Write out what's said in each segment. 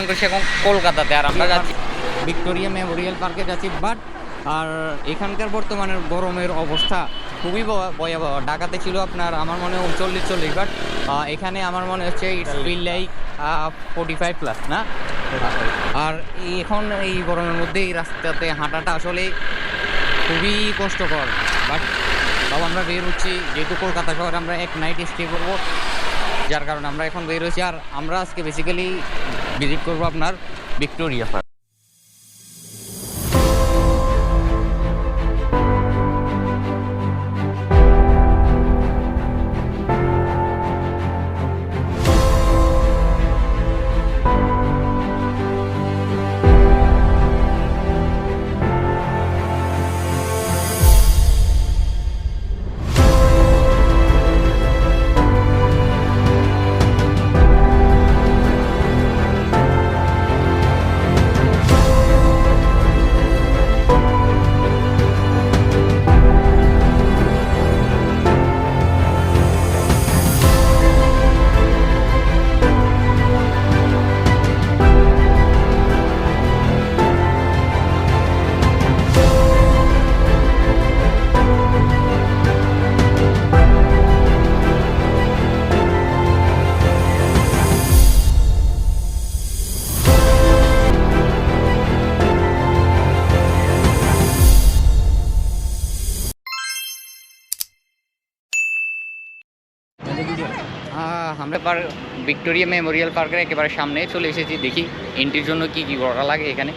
করছি এখন কলকাতাতে, আর আমরা যাচ্ছি ভিক্টোরিয়া মেমোরিয়াল পার্কে যাচ্ছি। বাট আর এখানকার বর্তমানের গরমের অবস্থা খুবই ভয়াবহ। ঢাকাতে ছিল আপনার আমার মনে হয় 39-40, বাট এখানে আমার মনে হচ্ছে ইটস ফিল লাইক 45+ না। আর এখন এই গরমের মধ্যে এই রাস্তাতে হাঁটাটা আসলে খুবই কষ্টকর। বাট তাও আমরা বের হচ্ছি, যেহেতু কলকাতা শহরে আমরা এক নাইট স্টে করবো, যার কারণে আমরা এখন বের হচ্ছি। আর আমরা আজকে বেসিক্যালি ভিজিট করবো আপনার ভিক্টোরিয়া পার্ক। আমরা এবার ভিক্টোরিয়া মেমোরিয়াল পার্কের একেবারে সামনে চলে এসেছি। দেখি এন্ট্রির জন্য কি কি করা লাগে এখানে।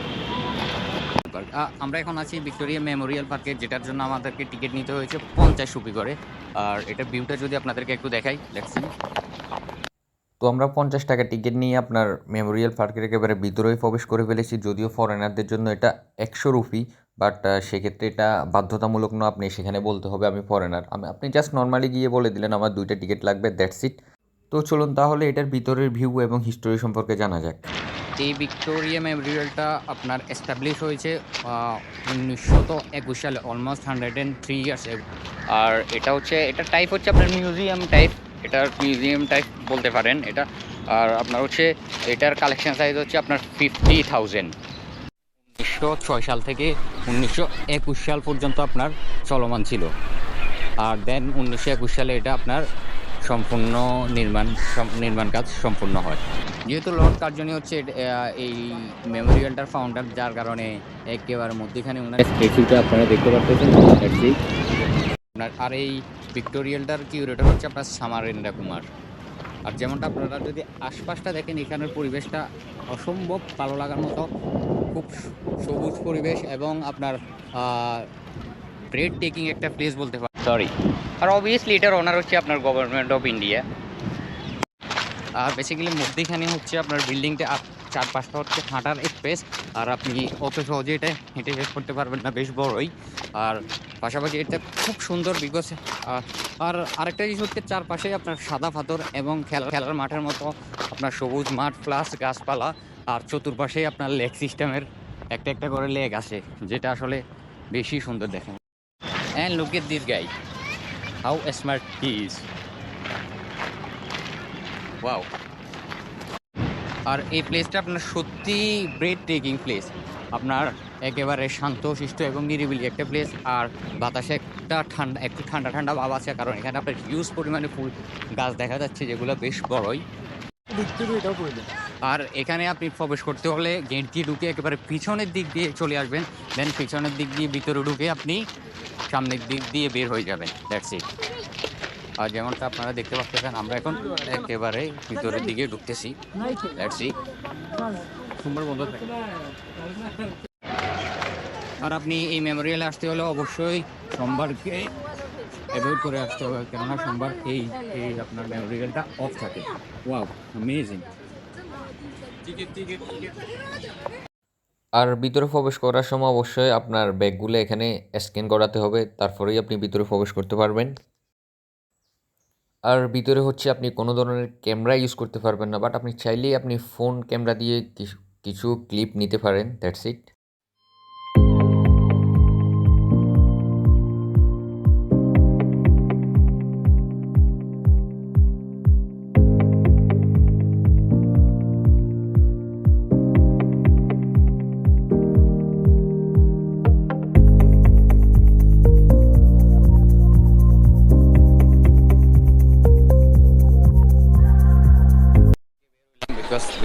আমরা এখন আছি ভিক্টোরিয়া মেমোরিয়াল পার্কে, যেটার জন্য আমাদেরকে টিকিট নিতে হয়েছে 50 রুপি করে। আর এটা ভিউটা যদি আপনাদেরকে একটু দেখাই, দেখছেন তো আমরা 50 টাকা টিকিট নিয়ে আপনার মেমোরিয়াল পার্কের একেবারে ভিতরেই প্রবেশ করে ফেলেছি। যদিও ফরেনারদের জন্য এটা 100 রুপি, বাট সেক্ষেত্রে এটা বাধ্যতামূলক নয়, আপনি সেখানে বলতে হবে আমি ফরেনার। আপনি জাস্ট নর্মালি গিয়ে বলে দিলেন আমার 2টা টিকিট লাগবে, দ্যাটস ইট। তো চলুন তাহলে এটার ভিতরের ভিউ এবং হিস্টোরি সম্পর্কে জানা যাক। এই ভিক্টোরিয়া মেমোরিয়ালটা আপনার এস্টাবলিশ হয়েছে 1921 সালে, অলমোস্ট 103 ইয়ার্স। আর এটা হচ্ছে, এটা টাইপ হচ্ছে আপনার মিউজিয়াম টাইপ, এটার মিউজিয়াম টাইপ বলতে পারেন এটা। আর আপনার হচ্ছে এটার কালেকশন সাইজ হচ্ছে আপনার 50,000। 1906 সাল থেকে 1921 সাল পর্যন্ত আপনার চলমান ছিল। আর দেন 1921 সালে এটা আপনার সম্পূর্ণ নির্মাণ কাজ সম্পূর্ণ হয়। যেহেতু লর্ড কার্জনি হচ্ছে এই মেমোরিয়ালটার ফাউন্ডার, যার কারণে একেবারে মধ্যখানে ওনার স্ট্যাচুটা আপনারা দেখতে পাচ্ছেন। আর এই ভিক্টোরিয়ালটার কিউরেটর হচ্ছে আপনার সামারেন্দ্রা কুমার। আর যেমনটা আপনারা যদি আশপাশটা দেখেন, এখানের পরিবেশটা অসম্ভব ভালো লাগার মতো, খুব সবুজ পরিবেশ এবং আপনার ব্রেড টেকিং একটা প্লেস বলতে পারেন। সরি, আর অবভিয়াসলি এটার ওনার হচ্ছে আপনার গভর্নমেন্ট অফ ইন্ডিয়া। আর বেসিক্যালি মধ্যেখানে হচ্ছে আপনার বিল্ডিংটা, আর চারপাশটা হচ্ছে হাঁটার স্পেস। আর আপনি অত সহজে এটা হেঁটে শেষ করতে পারবেন না, বেশ বড়ই। আর পাশাপাশি এটা খুব সুন্দর বিকজ আর আরেকটা জিনিস হচ্ছে চারপাশে আপনার সাদা পাথর এবং খেলার মাঠের মতো আপনার সবুজ মাঠ প্লাস গাছপালা। আর চতুর্পাশে আপনার লেক সিস্টেমের একটা একটা করে লেক আছে, যেটা আসলে বেশি সুন্দর দেখেন। And look at this guy, how smart he is. Wow. আর এই প্লেসটা আপনার সত্যি ব্রেড টেকিং প্লেস। আপনার একেবারে শান্তশিষ্ট এবং নিরিবিলি একটা প্লেস। আর বাতাসে একটু ঠান্ডা ঠান্ডা ভাব আছে, কারণ এখানে আপনার হিউজ পরিমাণে ফুল গাছ দেখা যাচ্ছে, যেগুলো বেশ বড়ই। আর এখানে আপনি প্রবেশ করতে হলে গেট দিয়ে ঢুকে একেবারে পিছনের দিক দিয়ে চলে আসবেন, দেন পিছনের দিক দিয়ে ভিতরে ঢুকে আপনি সামনের দিক দিয়ে বের হয়ে যাবেন, দ্যাটস ইট। আর যেমনটা আপনারা দেখতে পাচ্ছেন, আমরা এখন একেবারে ভিতরের দিকে ঢুকতেছি, দ্যাটস ইট। সুন্দর বন্ধ থাকে। আর আপনি এই মেমোরিয়ালে আসতে হলে অবশ্যই সোমবারকে অ্যাভয়েড করে আসতে হবে, কেননা সোমবার এই আপনার মেমোরিয়ালটা অফ থাকে। Wow, amazing. আর ভিতরে প্রবেশ করার সময় অবশ্যই আপনার ব্যাগগুলো এখানে স্ক্যান করাতে হবে, তারপরেই আপনি ভিতরে প্রবেশ করতে পারবেন। আর ভিতরে হচ্ছে আপনি কোনো ধরনের ক্যামেরা ইউজ করতে পারবেন না, বাট আপনি চাইলেই আপনি ফোন ক্যামেরা দিয়ে কিছু ক্লিপ নিতে পারেন, দ্যাটস ইট।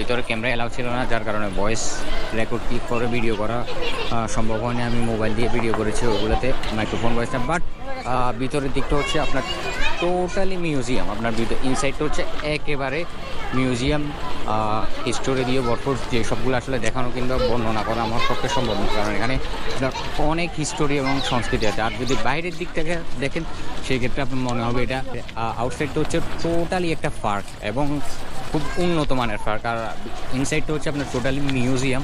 ভিতরে ক্যামেরা এলাও ছিল না, যার কারণে ভয়েস রেকর্ড ক্লিক করে ভিডিও করা সম্ভব হয়নি। আমি মোবাইল দিয়ে ভিডিও করেছি, ওগুলোতে মাইক্রোফোন ভয়েস না। বাট ভিতরের দিকটা হচ্ছে আপনার টোটালি মিউজিয়াম, আপনার ইনসাইডটা হচ্ছে একেবারে মিউজিয়াম হিস্টোরি দিয়ে ভরপুর, যে সবগুলো আসলে দেখানো কিংবা বর্ণনা করা আমার পক্ষে সম্ভব নয়, কারণ এখানে আপনার অনেক হিস্টোরি এবং সংস্কৃতি আছে। আর যদি বাইরের দিক থেকে দেখেন সেই ক্ষেত্রে আপনার মনে হবে এটা আউটসাইডটা হচ্ছে টোটালি একটা পার্ক এবং খুব উন্নত মানের পার্ক, আর ইনসাইডটা হচ্ছে আপনার টোটালি মিউজিয়াম।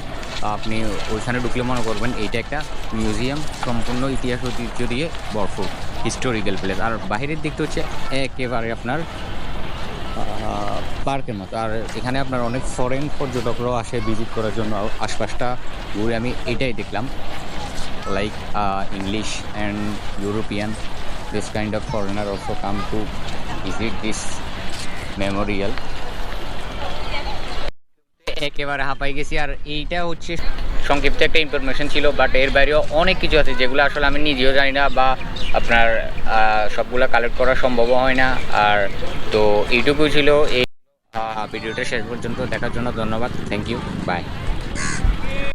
আপনি ওইখানে ঢুকলে মনে করবেন এইটা একটা মিউজিয়াম, সম্পূর্ণ ইতিহাস ঐতিহ্য দিয়ে ভরপুর হিস্টোরিক্যাল প্লেস। আর বাইরের দিকটা হচ্ছে একেবারে আপনার পার্কের মতো। আর এখানে আপনার অনেক ফরেন পর্যটকরাও আসে ভিজিট করার জন্য। আশপাশটা ঘুরে আমি এটাই দেখলাম, like English and European, this kind of foreigner also come to visit this memorial. একেবারে হাঁপাই গেছি। আর এইটা হচ্ছে সংক্ষিপ্ত একটা ইনফরমেশন ছিল, বাট এর বাইরেও অনেক কিছু আছে যেগুলো আসলে আমি নিজেও জানি না, বা আপনার সবগুলো কালেক্ট করা সম্ভব হয় না। আর তো এইটুকুই ছিল। এই ভিডিওটা শেষ পর্যন্ত দেখার জন্য ধন্যবাদ। Thank you, by.